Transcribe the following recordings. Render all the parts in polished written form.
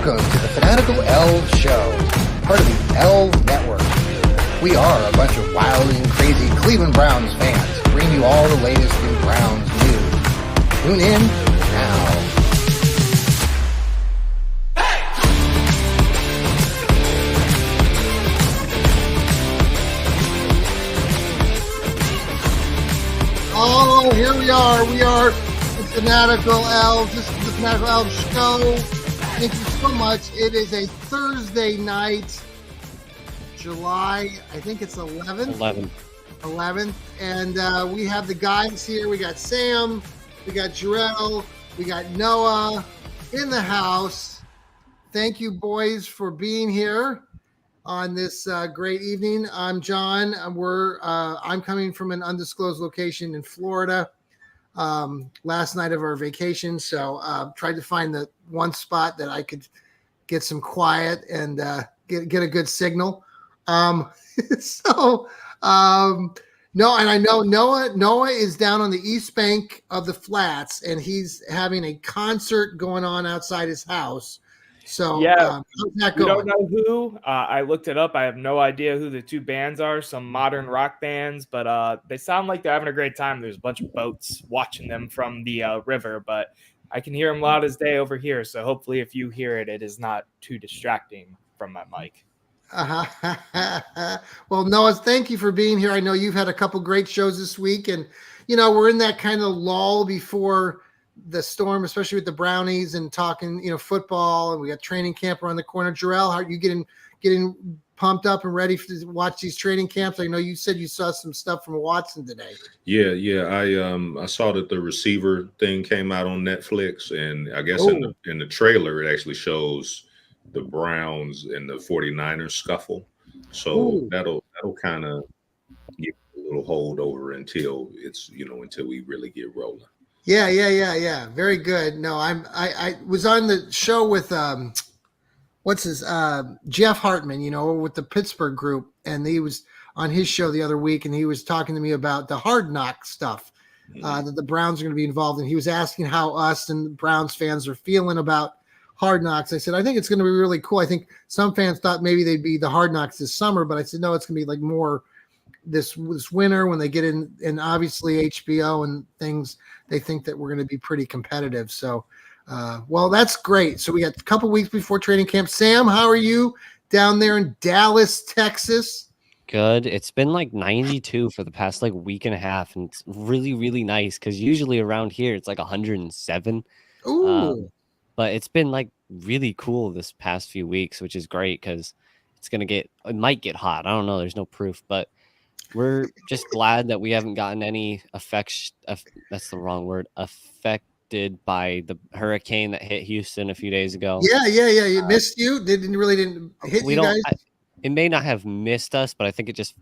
Welcome to the Fanatical Elfz Show, part of the Elfz Network. We are a bunch of wild and crazy Cleveland Browns fans, bringing you all the latest in Browns news. Tune in now. Oh, here we are. We are the Fanatical Elfz. This is the Fanatical Elfz Show. Thank you so much. It is a Thursday night, July, I think it's 11th. 11th. And we have the guys here. We got Sam, we got Jarrell, we got Noah in the house. Thank you, boys, for being here on this great evening. I'm John. I'm coming from an undisclosed location in Florida. Last night of our vacation, so tried to find the one spot that I could get some quiet and get a good signal. No, and I know Noah is down on the East Bank of the Flats, and he's having a concert going on outside his house. So yeah, how's that we going? don't know who. I looked it up. I have no idea who the two bands are. Some modern rock bands, but they sound like they're having a great time. There's a bunch of boats watching them from the river, but I can hear them loud as day over here. So hopefully, if you hear it, it is not too distracting from my mic. Well, Noah, thank you for being here. I know you've had a couple great shows this week, and we're in that kind of lull before the storm, especially with the Brownies and talking, football, and we got training camp around the corner. Jarrell, how are you getting pumped up and ready to watch these training camps? I know you said you saw some stuff from Watson today. Yeah. I saw that the receiver thing came out on Netflix, and I guess in the trailer it actually shows the Browns and the 49ers scuffle. So that'll kind of give a little holdover until until we really get rolling. Yeah. Very good. No, I was on the show with Jeff Hartman, with the Pittsburgh group, and he was on his show the other week, and he was talking to me about the Hard Knock stuff that the Browns are going to be involved in. He was asking how us and Browns fans are feeling about Hard Knocks. I said, I think it's going to be really cool. I think some fans thought maybe they'd be the Hard Knocks this summer, but I said, no, it's going to be like more this winter when they get in, and obviously HBO and things, they think that we're going to be pretty competitive. So, well, that's great. So we got a couple weeks before training camp. Sam, how are you down there in Dallas, Texas? Good. It's been like 92 for the past week and a half, and it's really, really nice because usually around here it's like 107. Ooh. But it's been really cool this past few weeks, which is great because it might get hot. I don't know. There's no proof, but we're just glad that we haven't gotten any that's the wrong word. Affected by the hurricane that hit Houston a few days ago. Yeah. It missed you. Didn't hit you guys. It may not have missed us, but I think it just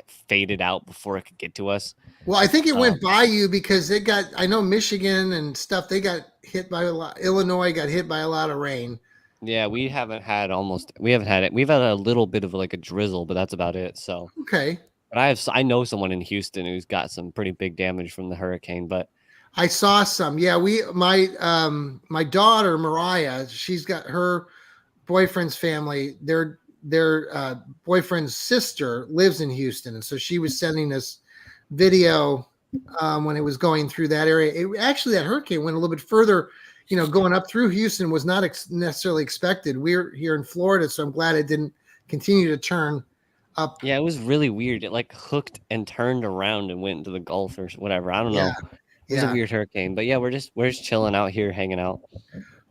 faded out before it could get to us. Well, I think it went by you because I know Michigan and stuff, they got hit by a lot. Illinois got hit by a lot of rain. Yeah, we haven't had it. We've had a little bit of a drizzle, but that's about it. So okay. But I know someone in Houston who's got some pretty big damage from the hurricane, but I saw some. Yeah, my daughter Mariah, she's got her boyfriend's family. Their boyfriend's sister lives in Houston, and so she was sending us video when it was going through that area. Actually, that hurricane went a little bit further. Going up through Houston was not necessarily expected. We're here in Florida, so I'm glad it didn't continue to turn up. Yeah, it was really weird. It hooked and turned around and went into the Gulf or whatever. I don't know. It was a weird hurricane, but yeah, we're just chilling out here, hanging out.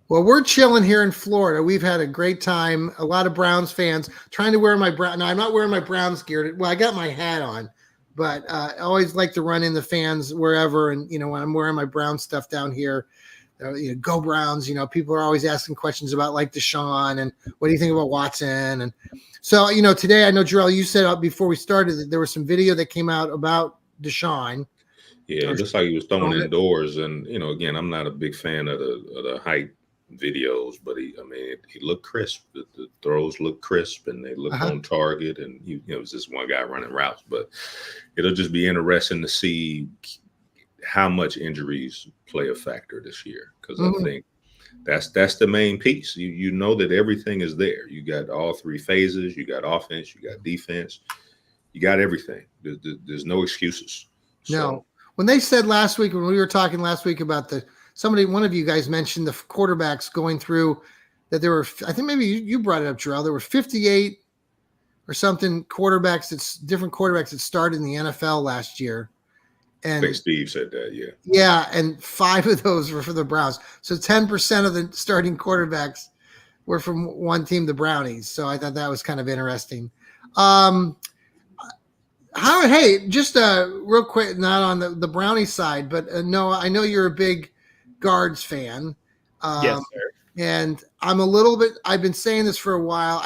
Well, we're chilling here in Florida. We've had a great time. A lot of Browns fans trying to wear my Brown. No, I'm not wearing my Browns gear. Well, I got my hat on, but I always like to run in the fans wherever. And when I'm wearing my Brown stuff down here, go Browns. People are always asking questions about Deshaun and what do you think about Watson? And so today I know, Jarrell, you said before we started that there was some video that came out about Deshaun. Yeah, it looks like he was throwing indoors, and again, I'm not a big fan of the height videos, but he looked crisp. The throws look crisp, and they look on target, and it was just one guy running routes. But it'll just be interesting to see how much injuries play a factor this year, because I think that's the main piece. You know that everything is there. You got all three phases. You got offense. You got defense. You got everything. There's no excuses. No. When they said last week, when we were talking last week about one of you guys mentioned the quarterbacks going through that there were, I think maybe you brought it up, Jarrell, there were 58 or something different quarterbacks that started in the NFL last year. And I think Steve said that, yeah. Yeah, and 5 of those were for the Browns. So 10% of the starting quarterbacks were from one team, the Brownies. So I thought that was kind of interesting. Just real quick, not on the Brownie side, but Noah, I know you're a big Guards fan. Yes, sir. And I've been saying this for a while.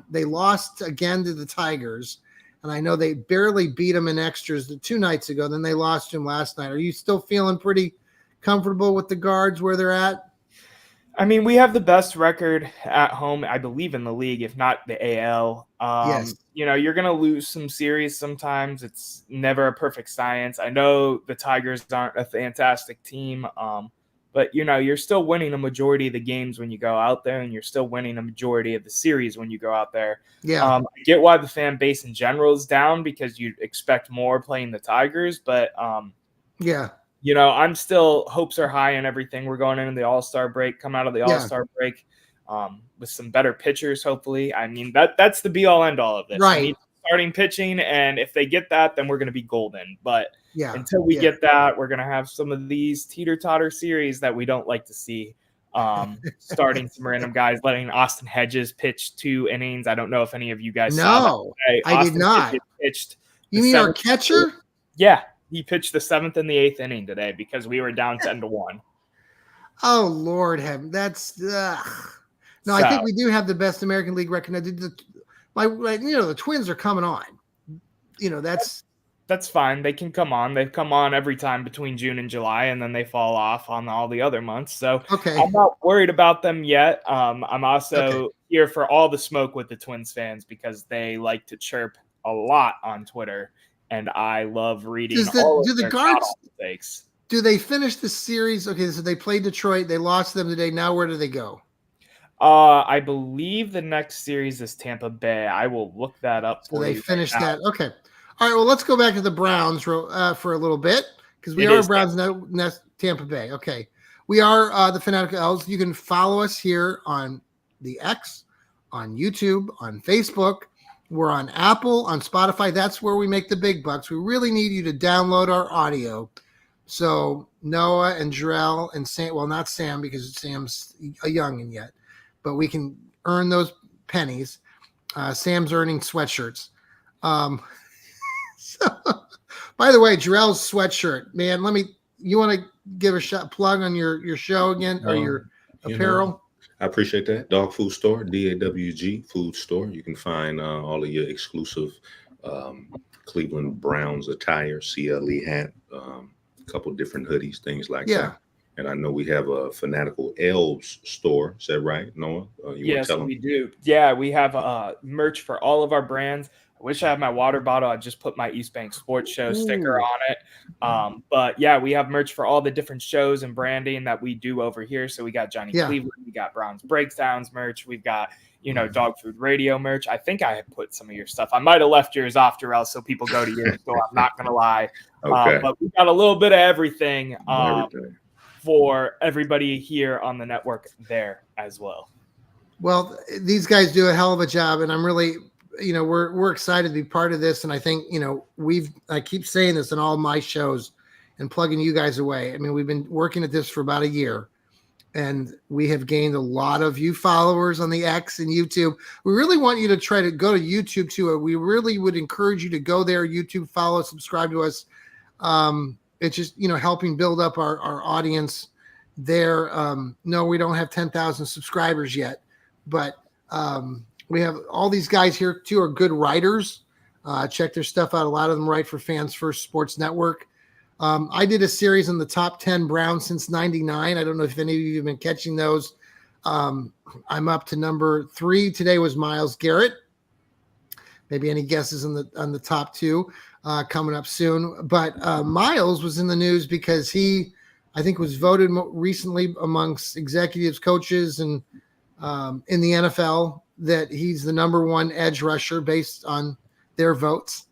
They lost again to the Tigers. And I know they barely beat them in extras 2 nights ago. Then they lost to them last night. Are you still feeling pretty comfortable with the Guards where they're at? I mean, we have the best record at home, I believe, in the league, if not the AL. Yes. You're going to lose some series sometimes. It's never a perfect science. I know the Tigers aren't a fantastic team, but, you're still winning a majority of the games when you go out there, and you're still winning a majority of the series when you go out there. Yeah. I get why the fan base in general is down because you expect more playing the Tigers, but yeah. I'm still, hopes are high and everything. We're going into the All-Star break, come out of the All-Star break with some better pitchers, hopefully. I mean, that's the be-all, end-all of this. Right. We need starting pitching, and if they get that, then we're going to be golden. But until we Yeah. get that, we're going to have some of these teeter-totter series that we don't like to see. Starting some random guys, letting Austin Hedges pitch 2 innings. I don't know if any of you guys saw that. I did not. Hedges pitched You mean our catcher? Yeah. He pitched the 7th and the 8th inning today because we were down 10-1. Oh, Lord heaven. That's no, I think we do have the best American League record. The Twins are coming on. That's fine. They can come on. They've come on every time between June and July, and then they fall off on all the other months. So okay. I'm not worried about them yet. I'm also here for all the smoke with the Twins fans because they like to chirp a lot on Twitter. And I love reading all of their Guards mistakes. Do they finish the series? Okay, so they played Detroit. They lost them today. Now where do they go? I believe the next series is Tampa Bay. I will look that up for you. So they finished that. Okay. All right, well, let's go back to the Browns for a little bit because we are Browns, Tampa Bay. Okay. We are the Fanatical Elfz. You can follow us here on the X, on YouTube, on Facebook. We're on Apple, on Spotify. That's where we make the big bucks. We really need you to download our audio. So Noah and Jarrell and Sam, well, not Sam because Sam's a youngin' yet, but we can earn those pennies. Sam's earning sweatshirts. So, by the way, Jarrell's sweatshirt, man, you want to give a plug on your show again or your apparel? I appreciate that. Dog Food Store, DAWG Food Store. You can find all of your exclusive Cleveland Browns attire, CLE hat, a couple different hoodies, things like that. And I know we have a Fanatical Elfz store. Is that right, Noah? Yes, we do. Yeah, we have merch for all of our brands. I wish I had my water bottle. I just put my East Bank Sports Show sticker on it. But yeah, we have merch for all the different shows and branding that we do over here. So we got Johnny Cleveland, we got Browns Breakdowns merch, we've got Dog Food Radio merch. I think I had put some of your stuff. I might have left yours off, Jarrell, so people go to yours. So I'm not gonna lie. But we got a little bit of everything for everybody here on the network there as well. Well, these guys do a hell of a job, and I'm really. We're excited to be part of this. And I think, I keep saying this in all my shows and plugging you guys away. I mean, we've been working at this for about a year and we have gained a lot of you followers on the X and YouTube. We really want you to try to go to YouTube too. We really would encourage you to go there, YouTube, follow, subscribe to us. It's just, helping build up our audience there. No, we don't have 10,000 subscribers yet, but, we have all these guys here too are good writers. Check their stuff out. A lot of them write for Fans First Sports Network. I did a series on the top 10 Browns since '99. I don't know if any of you have been catching those. I'm up to number 3. Today was Myles Garrett. Maybe any guesses on the top 2 coming up soon. But Myles was in the news because he I think was voted recently amongst executives, coaches, and in the NFL that he's the number one edge rusher based on their votes.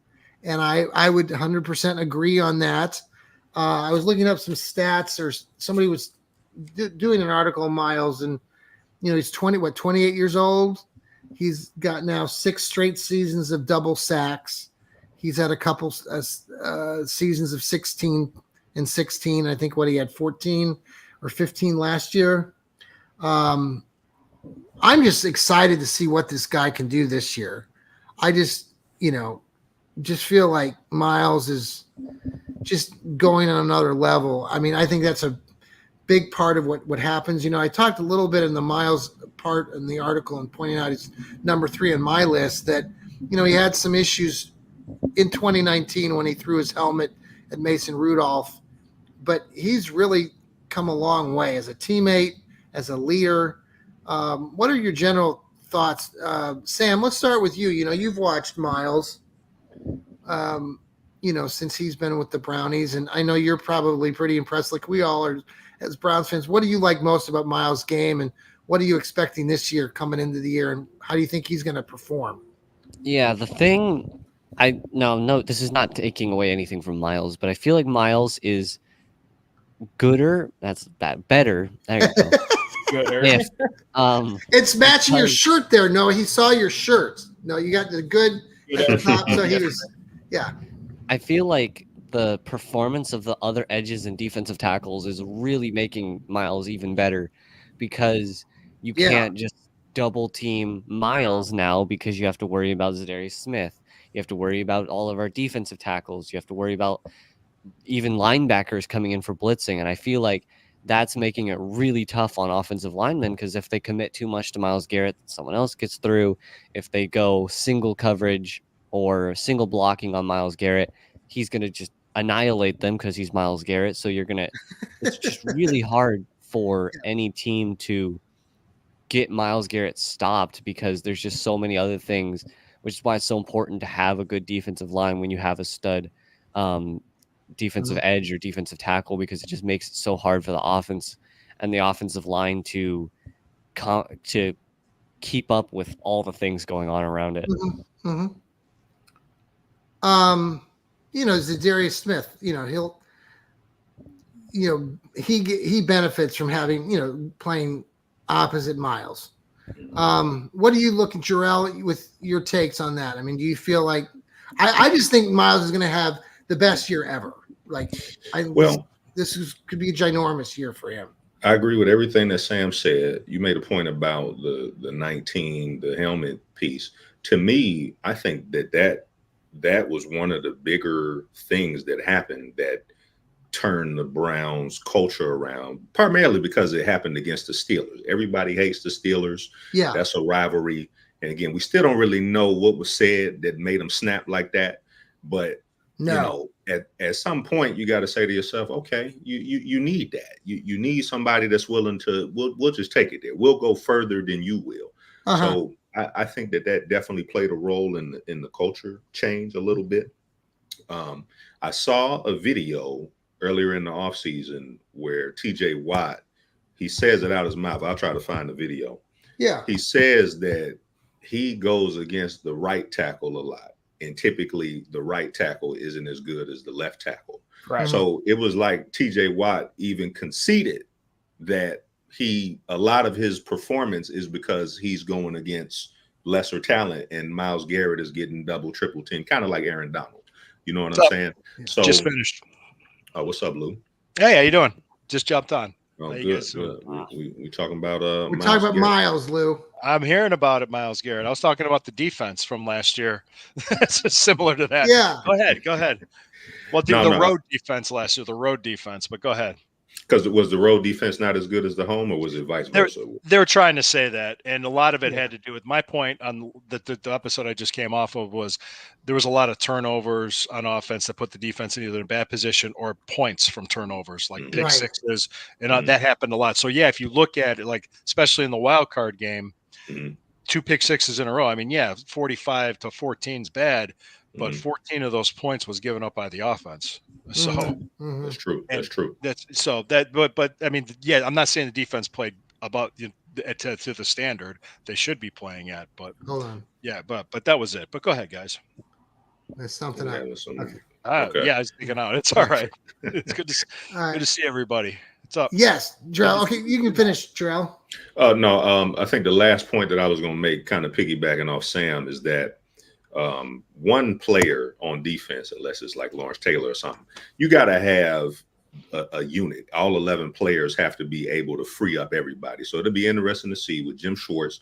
And I would 100% agree on that. I was looking up some stats, or somebody was doing an article on Miles, and he's 28 years old. He's got now 6 straight seasons of double sacks. He's had a couple seasons of 16 and 16. I think he had 14 or 15 last year. I'm just excited to see what this guy can do this year. I just feel like Miles is just going on another level. I mean, I think that's a big part of what happens. I talked a little bit in the Miles part in the article and pointing out he's number 3 on my list, that, he had some issues in 2019 when he threw his helmet at Mason Rudolph, but he's really come a long way as a teammate, as a leader. What are your general thoughts? Sam, let's start with you. You've watched Miles, since he's been with the Brownies, and I know you're probably pretty impressed, like we all are as Browns fans. What do you like most about Miles' game, and what are you expecting this year coming into the year, and how do you think he's going to perform? Yeah, the thing no, this is not taking away anything from Miles, but I feel like Miles is gooder. That's bad. Better. There you go. Gooder. If, it's matching your shirt there. No, he saw your shirt. No, you got the good at the top, so he was, yeah. I feel like the performance of the other edges and defensive tackles is really making Miles even better, because you can't just double team Miles now, because you have to worry about Zadarius Smith. You have to worry about all of our defensive tackles. You have to worry about even linebackers coming in for blitzing. And I feel like that's making it really tough on offensive linemen, because if they commit too much to Myles Garrett, someone else gets through. If they go single coverage or single blocking on Myles Garrett, he's going to just annihilate them because he's Myles Garrett. So it's just really hard for any team to get Myles Garrett stopped, because there's just so many other things, which is why it's so important to have a good defensive line when you have a stud defensive edge or defensive tackle, because it just makes it so hard for the offense and the offensive line to keep up with all the things going on around it. Zadarius Smith, he benefits from having, playing opposite Miles. What do you look at, Jarrell, with your takes on that? I mean, do you feel like I just think Miles is going to have the best year ever? This could be a ginormous year for him. I agree with everything that Sam said. You made a point about the 19, the helmet piece. To me, I think that was one of the bigger things that happened that turned the Browns culture around, primarily because it happened against the Steelers. Everybody hates the Steelers. Yeah. That's a rivalry. And again, we still don't really know what was said that made them snap like that. But at some point you got to say to yourself, okay, you need that. You need somebody that's willing to, we'll just take it there. We'll go further than you will. So I think that definitely played a role in the culture change a little bit. I saw a video earlier in the offseason where TJ Watt, he says it out his mouth. I'll try to find the video. Yeah. He says that he goes against the right tackle a lot. And typically the right tackle isn't as good as the left tackle. Right. So it was like TJ Watt even conceded that a lot of his performance is because he's going against lesser talent, and Myles Garrett is getting double, triple team, kind of like Aaron Donald. You know what I'm saying? So just finished. Oh, what's up, Lou? Hey, how you doing? Just jumped on. Oh, good. We talking about we're talking about Miles, Lou. I'm hearing about it, Myles Garrett. I was talking about the defense from last year. It's similar to that. Yeah. Go ahead. Well, the road defense last year, but go ahead. Because was the road defense not as good as the home, or was it vice versa? They were trying to say that, and a lot of it had to do with my point on the episode I just came off of was there was a lot of turnovers on offense that put the defense in either a bad position or points from turnovers, like pick sixes, and that happened a lot. So, yeah, if you look at it, like especially in the wild card game, 2 pick sixes in a row, I mean, 45-14 is bad, but 14 of those points was given up by the offense. So That's true. That's true. But I mean, yeah, I'm not saying the defense played about to the standard they should be playing at, but hold on. Yeah, but that was it. But go ahead, guys. There's something up. Okay. Okay. Yeah, I was thinking out. It's all right. It's good to see everybody. It's up. Yes, Jarrell. Okay, you can finish, Jarrell. No, I think the last point that I was going to make, kind of piggybacking off Sam, is that one player on defense, unless it's like Lawrence Taylor or something, you got to have a unit. All 11 players have to be able to free up everybody. So it'll be interesting to see with Jim Schwartz,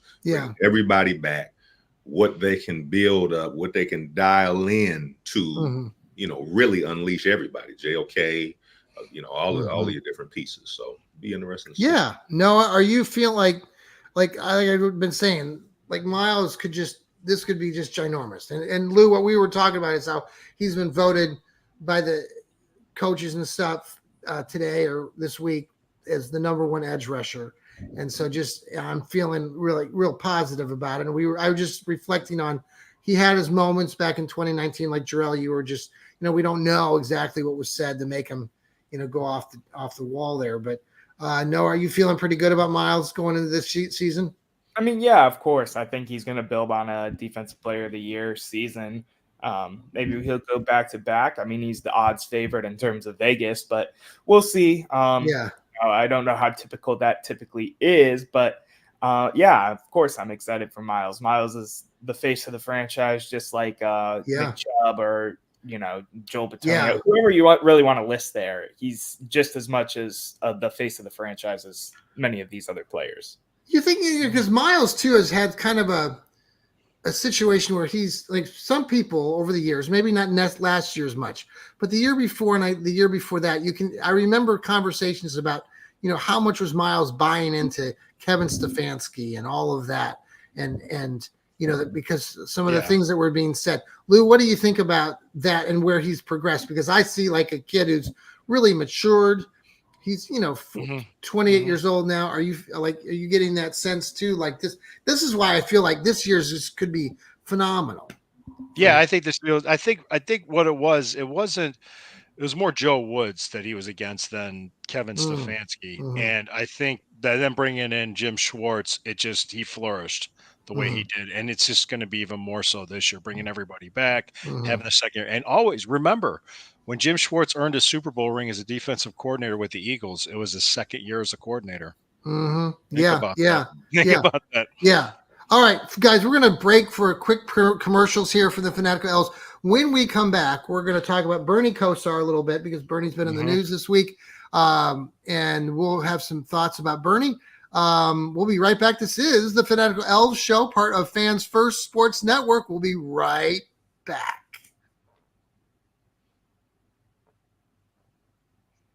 everybody back, what they can build up, what they can dial in to, really unleash everybody. JOK, all your different pieces. So be interesting to see. Yeah. Noah, are you feel like I've been saying, like Miles this could be just ginormous. And Lou, what we were talking about is how he's been voted by the coaches and stuff today or this week as the number one edge rusher. And so I'm feeling real positive about it. And I was just reflecting on, he had his moments back in 2019, like Jarrell, you were just, we don't know exactly what was said to make him, go off the wall there. But Noah, are you feeling pretty good about Miles going into this season? I mean, yeah, of course. I think he's going to build on a Defensive Player of the Year season. Maybe he'll go back to back. I mean, he's the odds favorite in terms of Vegas, but we'll see. I don't know how typical that typically is, but of course I'm excited for Miles. Miles is the face of the franchise, just like Nick Chubb or Joel Bitonio, whoever you really want to list there. He's just as much as the face of the franchise as many of these other players. You think, because Miles too has had kind of a situation where he's like, some people over the years, maybe not last year as much, but the year before and the year before that, I remember conversations about, how much was Miles buying into Kevin Stefanski and all of that. And because some of the things that were being said. Lou, what do you think about that and where he's progressed? Because I see like a kid who's really matured. He's, 28 years old now. Are you getting that sense too? Like this is why I feel like this year's could be phenomenal. Yeah, I think I think what it was more Joe Woods that he was against than Kevin Stefanski. And I think that then bringing in Jim Schwartz, he flourished the way he did. And it's just going to be even more so this year, bringing everybody back, having a second year. And always remember, when Jim Schwartz earned a Super Bowl ring as a defensive coordinator with the Eagles, it was his second year as a coordinator. Think about that. Yeah. All right, guys, we're going to break for a quick commercials here for the Fanatical Elfz. When we come back, we're going to talk about Bernie Kosar a little bit because Bernie's been in the news this week, and we'll have some thoughts about Bernie. We'll be right back. This is the Fanatical Elfz Show, part of Fans First Sports Network. We'll be right back.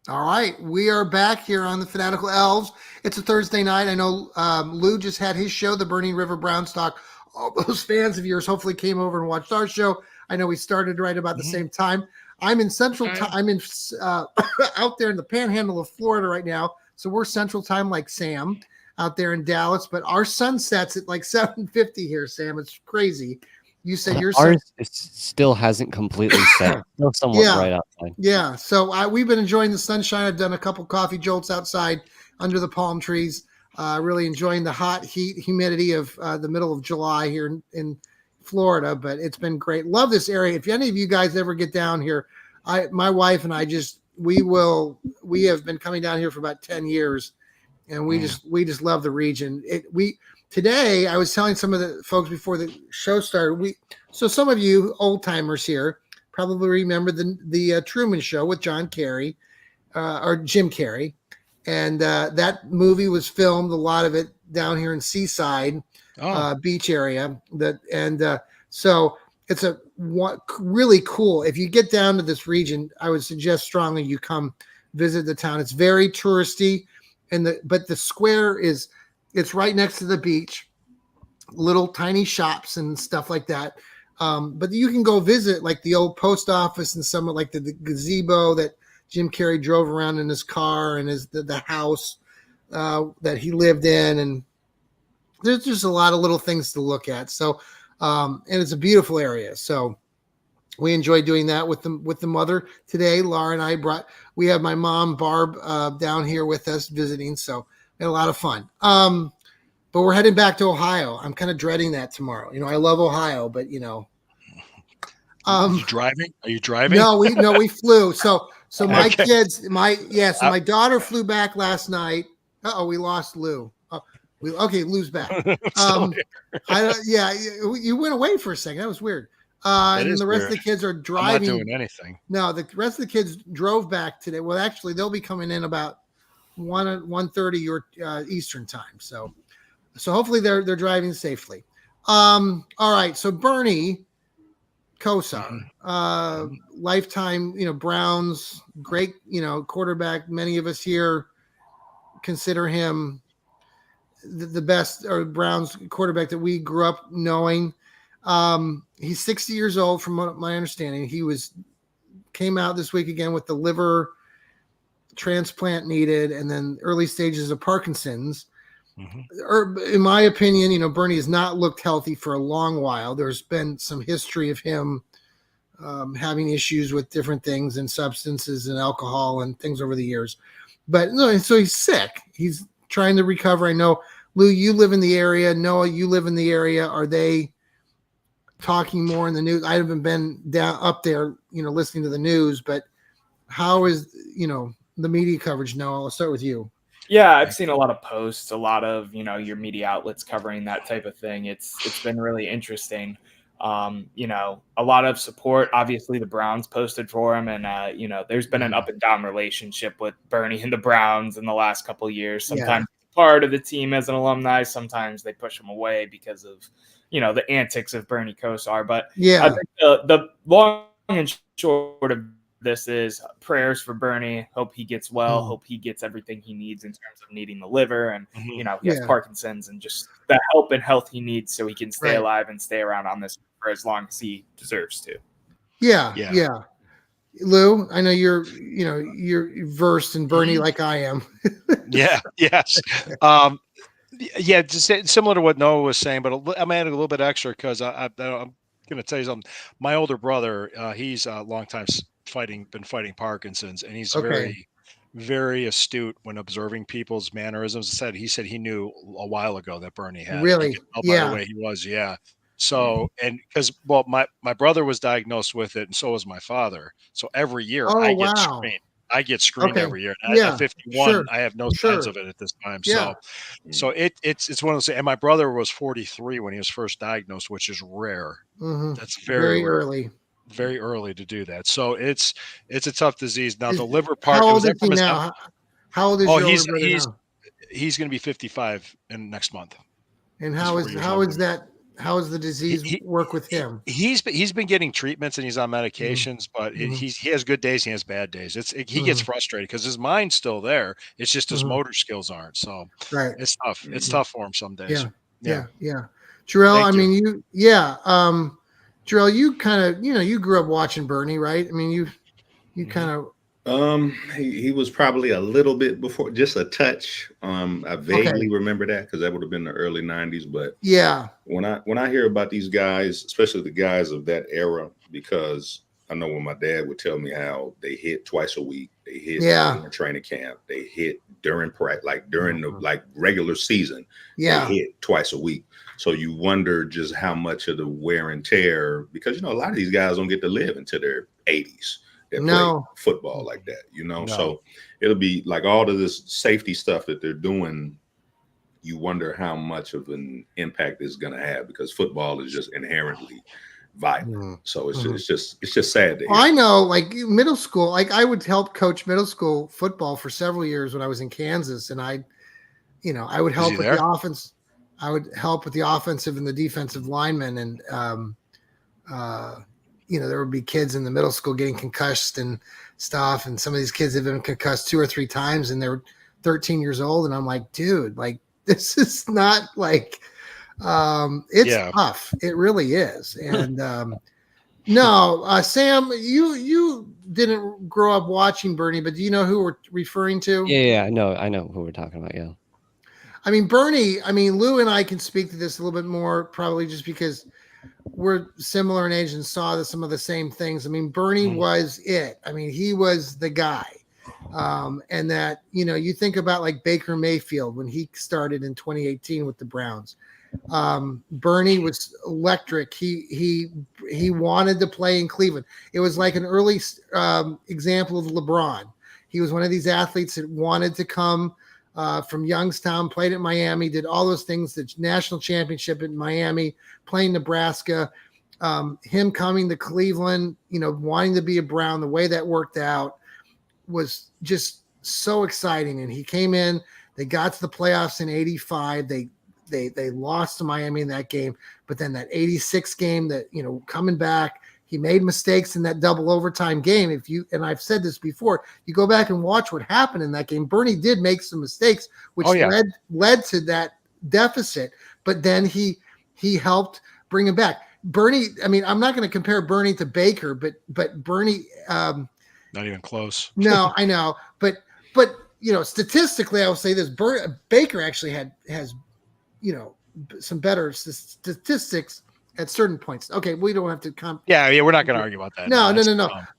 All right, we are back here on the Fanatical Elfz. It's a Thursday night. I know Lou just had his show, the Burning River Browns Talk. All those fans of yours hopefully came over and watched our show. I know we started right about the same time. I'm in Central Time. I'm in out there in the Panhandle of Florida right now, so we're Central Time like Sam out there in Dallas. But our sun sets at like 7:50 here, Sam. It's crazy. You said your ours still hasn't completely set. Still somewhat bright outside. Yeah. So we've been enjoying the sunshine. I've done a couple coffee jolts outside under the palm trees. Really enjoying the hot humidity of the middle of July here in Florida. But it's been great. Love this area. If any of you guys ever get down here, my wife and I we have been coming down here for about 10 years, and we just love the region. Today, I was telling some of the folks before the show started. So some of you old timers here probably remember the Truman Show with John Kerry or Jim Carrey, and that movie was filmed, a lot of it down here in Seaside beach area. So it's really cool. If you get down to this region, I would suggest strongly you come visit the town. It's very touristy, but the square it's right next to the beach, little tiny shops and stuff like that. But you can go visit like the old post office and some of like the gazebo that Jim Carrey drove around in his car, and the house that he lived in. And there's just a lot of little things to look at. So, and it's a beautiful area. So we enjoy doing that with the mother today. Laura and I we have my mom Barb down here with us visiting, so we had a lot of fun. But we're heading back to Ohio. I'm kind of dreading that tomorrow. I love Ohio, but Are you driving? Are you driving? No, we flew. So my Okay. kids, so my daughter flew back last night. We lost Lou. Lou's back. Still You went away for a second. That was weird. That and is the rest weird. of the kids are I'm driving. not doing anything. No, the rest of the kids drove back today. Well, actually, they'll be coming in about 1:30 your Eastern time. So hopefully they're driving safely. All right. So Bernie Kosar, lifetime, Browns, great, quarterback. Many of us here consider him the best or Browns quarterback that we grew up knowing. He's 60 years old, from what my understanding. He came out this week again with the liver transplant needed, and then early stages of Parkinson's. In my opinion, Bernie has not looked healthy for a long while. There's been some history of him having issues with different things and substances and alcohol and things over the years. But no, so he's sick. He's trying to recover. I know, Lou, you live in the area. Noah, you live in the area. Are they talking more in the news? I haven't been down up there, listening to the news, but how is, the media coverage? Noah, I'll start with you. Yeah, I've seen a lot of posts, a lot of, your media outlets covering that type of thing. It's been really interesting. A lot of support. Obviously, the Browns posted for him, and there's been an up and down relationship with Bernie and the Browns in the last couple of years. Sometimes part of the team as an alumni, sometimes they push him away because of the antics of Bernie Kosar. But I think the long and short of this is prayers for Bernie. Hope he gets well. Hope he gets everything he needs in terms of needing the liver, and he has Parkinson's, and just the help and health he needs so he can stay alive and stay around on this for as long as he deserves to. Yeah. Lou, I know you're versed in Bernie like I am. Yes. Just similar to what Noah was saying, but I'm adding a little bit extra because I'm going to tell you something. My older brother, he's a long time been fighting Parkinson's, and he's very, very astute when observing people's mannerisms. He said he knew a while ago that Bernie had. Really? By the way he was. Yeah. So, and because, my brother was diagnosed with it, and so was my father. So every year I get screened every year. At 51, I have no signs of it at this time. So it's one of those. And my brother was 43 when he was first diagnosed, which is rare. That's very early. Very early to do that. So it's a tough disease. Now the liver part. How old is he now? How old is your older brother now? He's going to be 55 in next month. And how is the disease work with him? He's been getting treatments and he's on medications, but he has good days. He has bad days. He gets frustrated because his mind's still there. It's just his motor skills aren't. So it's tough. It's tough for him some days. Yeah. Jarrell, Jarrell, you kind of, you grew up watching Bernie, right? I mean, you kind of. He was probably a little bit before, just a touch. I vaguely remember that because that would have been the early 90s. But when I hear about these guys, especially the guys of that era, because I know when my dad would tell me how they hit twice a week, they hit during training camp, they hit during practice, during the regular season, they hit twice a week. So you wonder just how much of the wear and tear, because a lot of these guys don't get to live into their 80s. That play football like that, So it'll be like all of this safety stuff that they're doing. You wonder how much of an impact it's going to have, because football is just inherently violent. So it's just sad to hear. I know, like middle school, I would help coach middle school football for several years when I was in Kansas, and I would help with the offense. I would help with the offensive and the defensive linemen, and there would be kids in the middle school getting concussed and stuff. And some of these kids have been concussed 2 or 3 times and they're 13 years old. And I'm like, dude, this is not it's tough. It really is. And Sam, you didn't grow up watching Bernie, but do you know who we're referring to? Yeah. I know who we're talking about. Yeah. I mean, Bernie, Lou and I can speak to this a little bit more, probably just because we're similar in age and saw some of the same things. I mean, Bernie was it. I mean, he was the guy. And that, you think about like Baker Mayfield when he started in 2018 with the Browns. Bernie was electric. He wanted to play in Cleveland. It was like an early example of LeBron. He was one of these athletes that wanted to come from Youngstown, played at Miami, did all those things, the national championship in Miami, playing Nebraska, him coming to Cleveland, wanting to be a Brown, the way that worked out was just so exciting. And he came in, they got to the playoffs in 85. They lost to Miami in that game, but then that 86 game that, coming back, he made mistakes in that double overtime game. And I've said this before, you go back and watch what happened in that game. Bernie did make some mistakes, which led to that deficit, but then he helped bring him back. Bernie, I mean, I'm not going to compare Bernie to Baker, but Bernie, not even close. No, I know, but statistically, I will say this: Baker actually has some better statistics at certain points. Okay, we don't have to Yeah, we're not going to argue about that. No.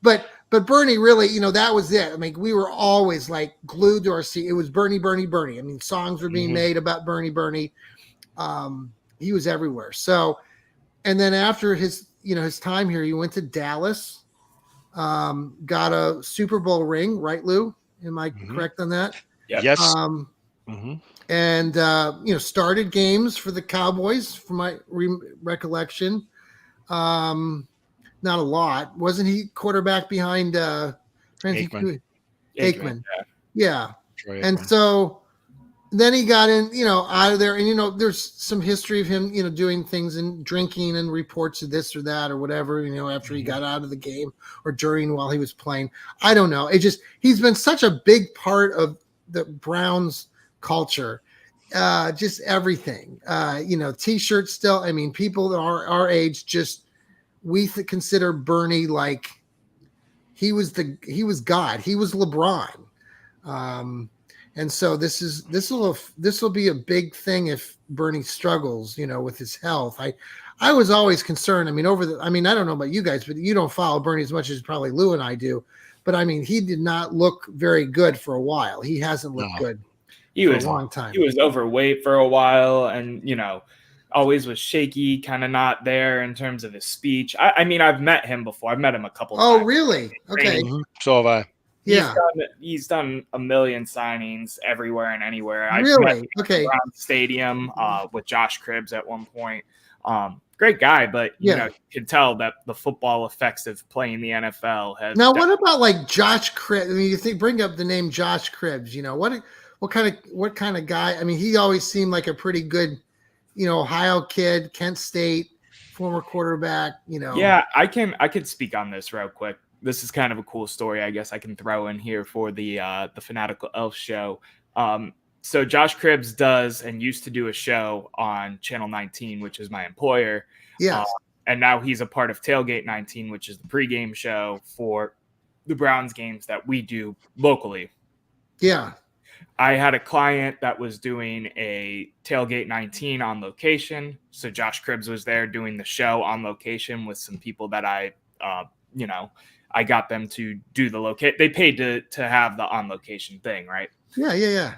But Bernie really, that was it. I mean, we were always like glued to our seat. It was Bernie. I mean, songs were being made about Bernie. He was everywhere. So, and then after his time here, he went to Dallas, got a Super Bowl ring, right, Lou? Am I correct on that? Yep. Yes. And started games for the Cowboys, from my recollection. Not a lot. Wasn't he quarterback behind Aikman? Yeah. Troy And Aikman. so then he got in, out of there. And, there's some history of him, doing things and drinking and reports of this or that or whatever, after he got out of the game or while he was playing. I don't know. He's been such a big part of the Browns culture, just everything, T-shirts still. I mean, people that are our age, we consider Bernie like he was God. He was LeBron. And so this will be a big thing if Bernie struggles, with his health. I was always concerned. I mean, I don't know about you guys, but you don't follow Bernie as much as probably Lou and I do. But I mean, he did not look very good for a while. He hasn't looked good for a long time. He was overweight for a while, and always was shaky, kind of not there in terms of his speech. I mean, I've met him before. I've met him a couple times. Oh, really? Okay. So have I. Yeah. He's done a million signings everywhere and anywhere. Really? Met him Okay. around the stadium with Josh Cribbs at one point. Great guy, but you can tell that the football effects of playing the NFL has. Now, what about like Josh Cribbs? I mean, bring up the name Josh Cribbs. What kind of guy? I mean, he always seemed like a pretty good, Ohio kid, Kent State, former quarterback. Yeah, I could speak on this real quick. This is kind of a cool story, I guess I can throw in here for the Fanatical Elfz show. So Josh Cribbs does and used to do a show on Channel 19, which is my employer. Yes. And now he's a part of Tailgate 19, which is the pregame show for the Browns games that we do locally. Yeah. I had a client that was doing a Tailgate 19 on location. So Josh Cribbs was there doing the show on location with some people that I got them to do the locate. They paid to have the on location thing, right? Yeah.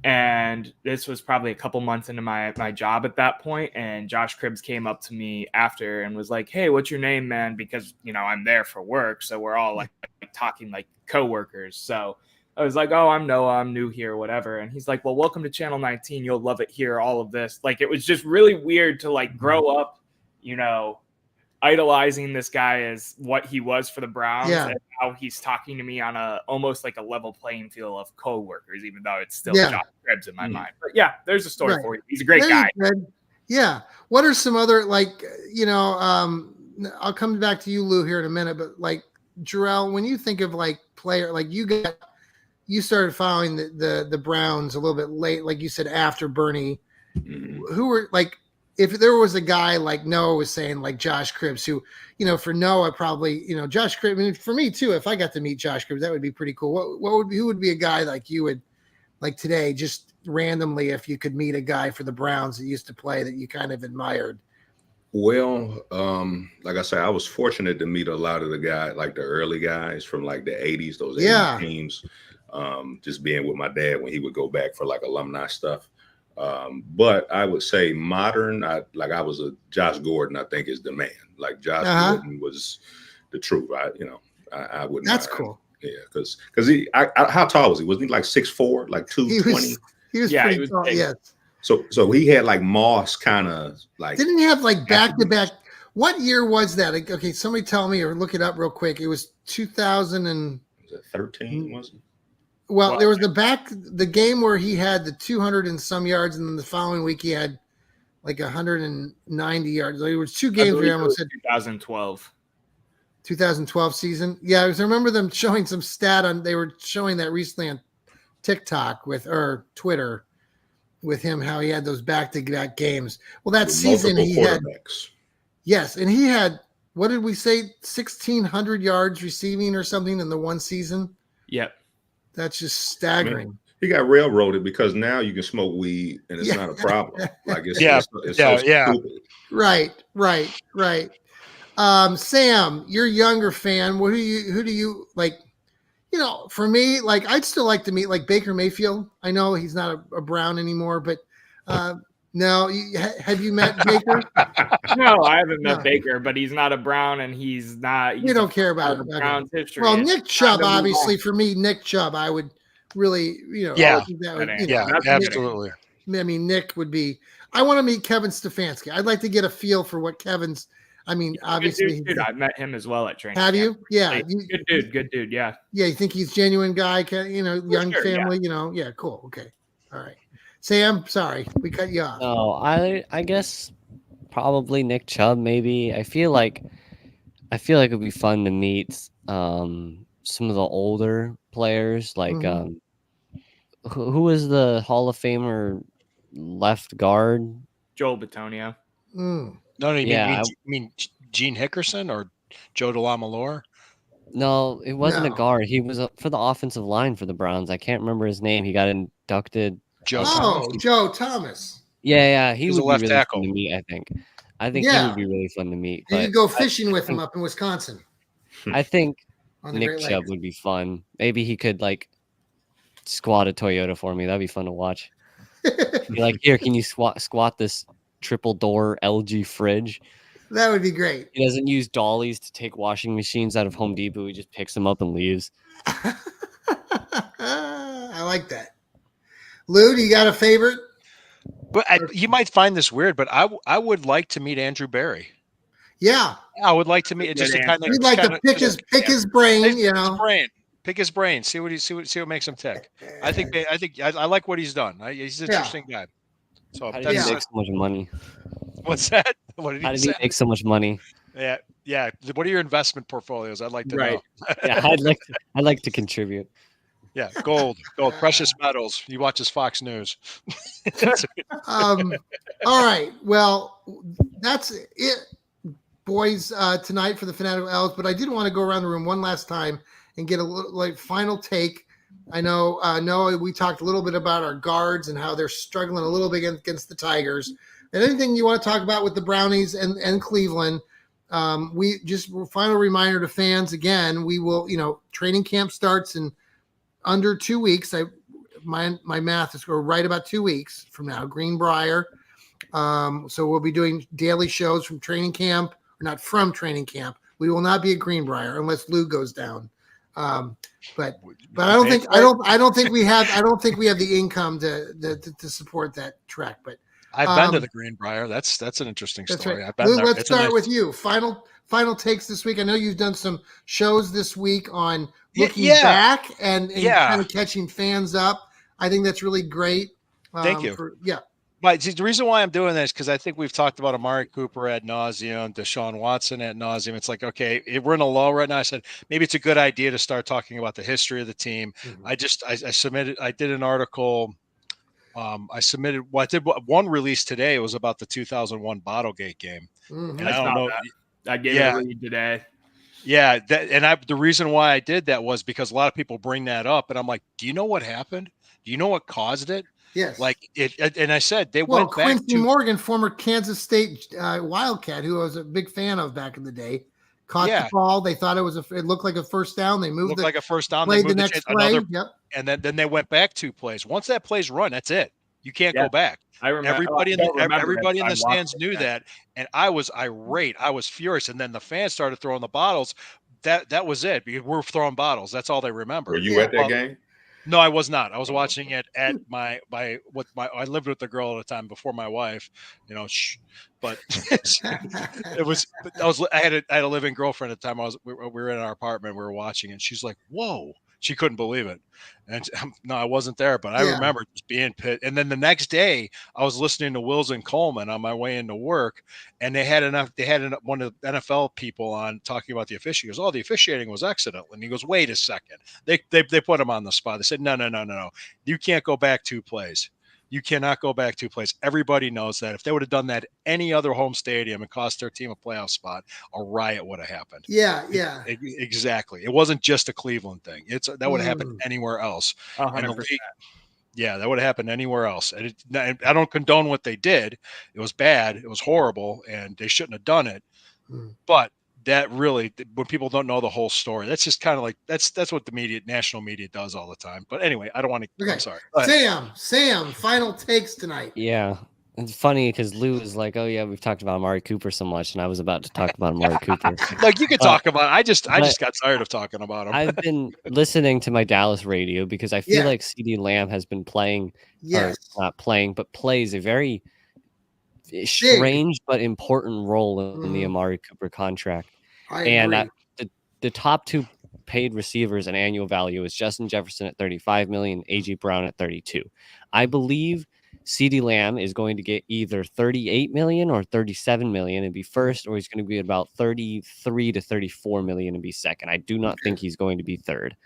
And this was probably a couple months into my job at that point. And Josh Cribbs came up to me after and was like, "Hey, what's your name, man?" Because, I'm there for work. So we're all like talking like coworkers. So I was like, "Oh, I'm Noah. I'm new here, whatever." And he's like, "Well, welcome to Channel 19. You'll love it here. All of this." Like, it was just really weird to like grow up, idolizing this guy as what he was for the Browns, and how he's talking to me on almost like a level playing field of coworkers, even though it's still Josh Cribbs in my mind. But yeah, there's a story for you. He's a great guy. Yeah. What are some other I'll come back to you, Lou, here in a minute, but like Jarrell, when you think of like player, like you started following the Browns a little bit late, like you said, after Bernie, who were like, if there was a guy like Noah was saying, like Josh Cribbs, who, for Noah, probably, Josh Cribbs, I mean, for me too, if I got to meet Josh Cribbs, that would be pretty cool. Who would be a guy like you would like today, just randomly, if you could meet a guy for the Browns that used to play that you kind of admired? Well, like I said, I was fortunate to meet a lot of the guys, like the early guys from like the 80s, those 80s Yeah. teams. Just being with my dad when he would go back for like alumni stuff. But I would say modern, I was a Josh Gordon, I think is the man. Like Josh Gordon was the truth. I wouldn't That's mind. cool. Yeah, because how tall was he? Was he like 6'4", like 220? He was pretty tall. big. Yes. So he had like Moss kind of like. Didn't he have like back to back? What year was that? Okay, somebody tell me or look it up real quick. It was 2013, was it? Well, there was the game where he had the 200 and some yards, and then the following week he had like 190 yards. There was two games where he almost said 2012 season. Yeah, I remember them showing some stat on. They were showing that recently on TikTok or Twitter with him, how he had those back-to-back games. Well, that season he had, yes, and he had, what did we say, 1,600 yards receiving or something in the one season? Yep. That's just staggering. Man, he got railroaded because now you can smoke weed and it's not a problem. Like it's so stupid. Right. Sam, you're a younger fan. Who do you like? For me, like I'd still like to meet like Baker Mayfield. I know he's not a Brown anymore, but no, have you met Baker? No, I haven't met Baker, but he's not a Brown, and he's not. We don't care about it. Brown's history. Well, Nick Chubb, obviously, for me, Nick Chubb, I would really, absolutely. Nick would be. I want to meet Kevin Stefanski. I'd like to get a feel for what Kevin's. I mean, obviously, dude, I met him as well at training. Have you? Yeah, good dude. Yeah. Yeah, you think he's a genuine guy? Young family. Yeah. Yeah, cool. Okay, all right. Sam, sorry, we cut you off. No, I guess probably Nick Chubb. Maybe I feel like it'd be fun to meet some of the older players, like who was the Hall of Famer left guard? Joel Bitonio. No, you mean Gene Hickerson or Joe DeLamalore? No, it wasn't a guard. He was for the offensive line for the Browns. I can't remember his name. He got inducted. Joe Thomas. Yeah, he would be left really tackle. fun to meet. I think he would be really fun to meet. You could go fishing with him up in Wisconsin. I think Nick Chubb would be fun. Maybe he could like squat a Toyota for me. That'd be fun to watch. Be like, here, can you squat this triple door LG fridge? That would be great. He doesn't use dollies to take washing machines out of Home Depot. He just picks them up and leaves. I like that. Lou, do you got a favorite? But you might find this weird, but I would like to meet Andrew Barry. Yeah, I would like to meet. Just to kind of. We'd like to pick his brain. Pick his brain. See what makes him tick. I like what he's done. He's an interesting guy. So how did he make so much money? What's that? What did he say? He make so much money? Yeah. What are your investment portfolios? I'd like to know. Yeah, I'd like to contribute. Yeah, gold, precious metals. He watches Fox News. All right. Well, that's it, boys, tonight for the Fanatical Elfz. But I did want to go around the room one last time and get a little final take. I know, Noah, we talked a little bit about our guards and how they're struggling a little bit against the Tigers. And anything you want to talk about with the Brownies and Cleveland, we just final reminder to fans again, we will, training camp starts in under 2 weeks. My math is right about 2 weeks from now, Greenbrier. So we'll be doing daily shows from training camp, or not from training camp. We will not be at Greenbrier unless Lou goes down. But I don't think we have the income to support that trek. But I've been to the Greenbrier. That's an interesting story. Right. I've been Lou, there. let's start with you. Final takes this week. I know you've done some shows this week on looking back and kind of catching fans up. I think that's really great. Thank you. But the reason why I'm doing this, because I think we've talked about Amari Cooper ad nauseum, Deshaun Watson ad nauseum. It's like, okay, we're in a lull right now. I said, maybe it's a good idea to start talking about the history of the team. Mm-hmm. I did an article. I did one release today. It was about the 2001 Bottlegate game. Mm-hmm. And I don't know. I gave it a read today. Yeah. The reason why I did that was because a lot of people bring that up, and I'm like, do you know what happened? Do you know what caused it? Yes. Like it, and I said they Well, went back Quincy to Morgan, former Kansas State Wildcat, who I was a big fan of back in the day, caught the ball. They thought it looked like a first down. They moved looked like a first down. They played the moved next play. another, Yep. and then they went back 2 plays. Once that play's run, that's it. You can't go back. I remember. Everybody in the I'm stands watching knew it. that, and I was irate. I was furious, and then the fans started throwing the bottles. That was it, because we're throwing bottles. That's all they remember. Were you at that game? No, I was not. I was watching it at I lived with the girl at the time before my wife, but I had a living girlfriend at the time. We were in our apartment, we were watching, and she's like, "Whoa." She couldn't believe it. And no, I wasn't there, but I remember just being pissed. And then the next day I was listening to Wills and Coleman on my way into work, and they had one of the NFL people on talking about the officiating. He goes, "Oh, the officiating was excellent." And he goes, "Wait a second." They put him on the spot. They said, No. You can't go back 2 plays. You cannot go back 2 plays. Everybody knows that. If they would have done that at any other home stadium and cost their team a playoff spot, a riot would have happened. Yeah. Exactly. It wasn't just a Cleveland thing. That would have happened anywhere else. 100%. Yeah, that would have happened anywhere else. And I don't condone what they did. It was bad. It was horrible, and they shouldn't have done it. But that really, when people don't know the whole story, that's just kind of like that's what the national media does all the time. But anyway, I don't want to. Okay. I'm sorry. Sam, final takes tonight. Yeah. It's funny because Lou is like, "Oh yeah, we've talked about Amari Cooper so much," and I was about to talk about Amari Cooper. Like, you could talk about it. I just got tired of talking about him. I've been listening to my Dallas radio because I feel like CeeDee Lamb has been playing, or not playing, but plays a very strange but important role in the Amari Cooper contract. The top 2 paid receivers in annual value is Justin Jefferson at 35 million, AJ Brown at 32. I believe CeeDee Lamb is going to get either 38 million or 37 million and be first, or he's going to be about 33 to 34 million and be second. I do not think he's going to be third.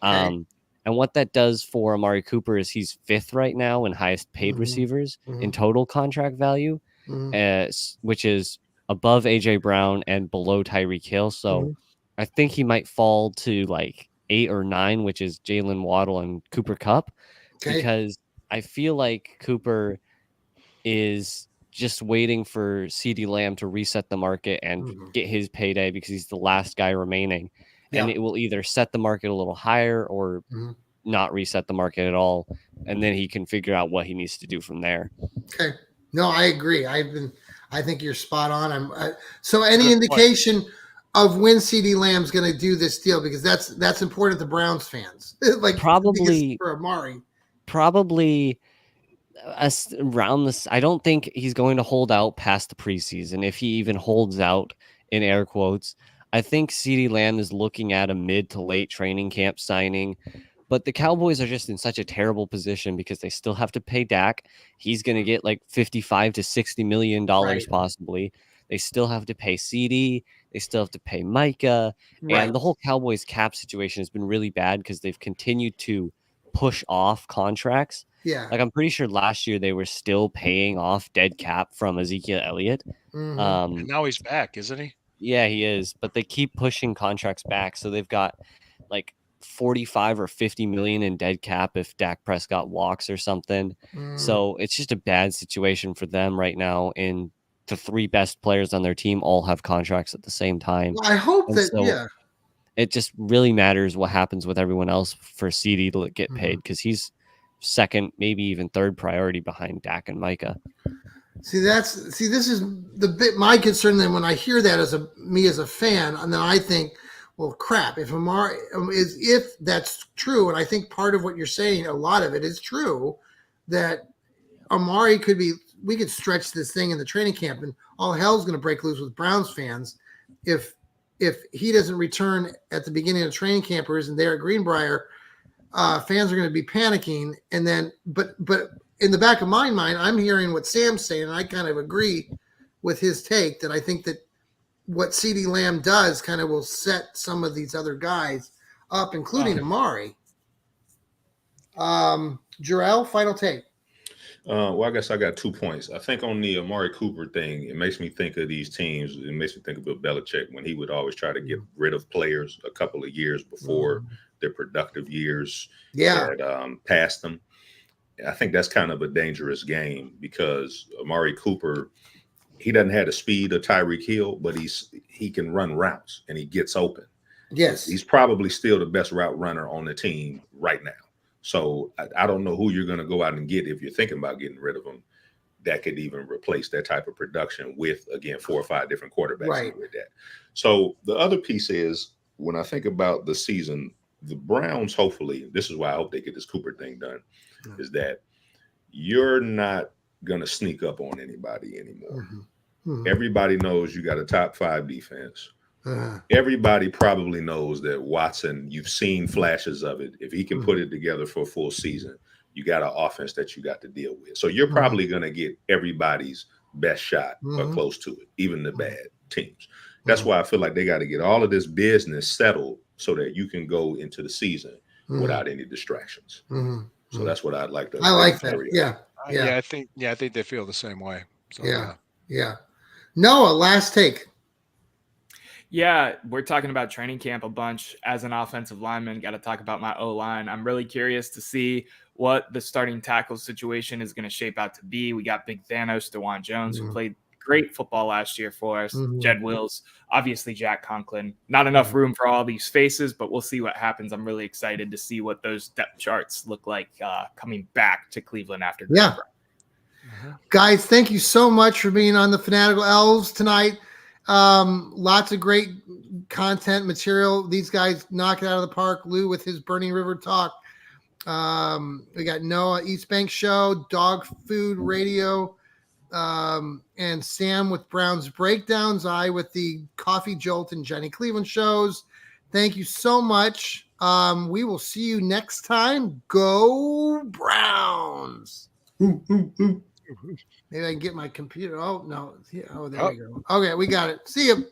And what that does for Amari Cooper is he's 5th right now in highest paid receivers in total contract value, which is above AJ Brown and below Tyreek Hill. So I think he might fall to like 8 or 9, which is Jalen Waddle and Cooper Kupp, because I feel like Cooper is just waiting for CeeDee Lamb to reset the market and get his payday, because he's the last guy remaining. And it will either set the market a little higher or not reset the market at all. And then he can figure out what he needs to do from there. Okay. No, I agree. I think you're spot on. So any indication of when CeeDee Lamb's going to do this deal, because that's important to Browns fans. Like, probably for Amari. Probably around this. I don't think he's going to hold out past the preseason, if he even holds out, in air quotes. I think CeeDee Lamb is looking at a mid to late training camp signing, but the Cowboys are just in such a terrible position because they still have to pay Dak. He's going to get like $55 to $60 million possibly. They still have to pay CeeDee. They still have to pay Micah. And the whole Cowboys cap situation has been really bad because they've continued to push off contracts. Yeah. Like, I'm pretty sure last year they were still paying off dead cap from Ezekiel Elliott. And now he's back, isn't he? Yeah, he is. But they keep pushing contracts back. So they've got like 45 or 50 million in dead cap if Dak Prescott walks or something. So it's just a bad situation for them right now. And the 3 best players on their team all have contracts at the same time. Well, I hope it just really matters what happens with everyone else for CeeDee to get paid, because he's second, maybe even third priority behind Dak and Micah. This is my concern. Then when I hear that as a fan, and then I think, well, crap. If that's true, and I think part of what you're saying, a lot of it is true, that Amari could be. We could stretch this thing in the training camp, and all hell's going to break loose with Browns fans if he doesn't return at the beginning of training camp or isn't there at Greenbrier. Fans are going to be panicking, and then but in the back of my mind, I'm hearing what Sam's saying, and I kind of agree with his take that I think that what CeeDee Lamb does kind of will set some of these other guys up, including Amari. Jarrell, final take. Well, I guess I got 2 points. I think on the Amari Cooper thing, it makes me think of these teams. It makes me think of Bill Belichick when he would always try to get rid of players a couple of years before their productive years had passed them. I think that's kind of a dangerous game because Amari Cooper, he doesn't have the speed of Tyreek Hill, but he can run routes and he gets open. Yes. He's probably still the best route runner on the team right now. So I don't know who you're going to go out and get if you're thinking about getting rid of him that could even replace that type of production with, again, 4 or 5 different quarterbacks with that. So the other piece is when I think about the season, the Browns, hopefully, this is why I hope they get this Cooper thing done, is that you're not going to sneak up on anybody anymore. Everybody knows you got a top 5 defense. Everybody probably knows that Watson, you've seen flashes of it. If he can put it together for a full season, you got an offense that you got to deal with. So you're probably going to get everybody's best shot or close to it, even the bad teams. That's why I feel like they got to get all of this business settled so that you can go into the season without any distractions. So that's what I'd like to. I like that. Yeah. I think they feel the same way. So, yeah. Noah, last take. Yeah, we're talking about training camp a bunch. As an offensive lineman, got to talk about my O-line. I'm really curious to see what the starting tackle situation is going to shape out to be. We got Big Thanos, DeJuan Jones, who played great football last year for us. Jed Wills, obviously Jack Conklin. Not enough room for all these faces, but we'll see what happens. I'm really excited to see what those depth charts look like coming back to Cleveland after. Guys, thank you so much for being on the Fanatical Elves tonight. Lots of great content material. These guys knock it out of the park. Lou with his Burning River talk. We got Noah East Bank Show, Dog Food Radio, and Sam with Brown's Breakdowns. I with the Coffee Jolt and Jenny Cleveland shows. Thank you so much. We will see you next time. Go Browns. Maybe I can get my computer. Oh, no. Oh, there we go. Okay, we got it. See you.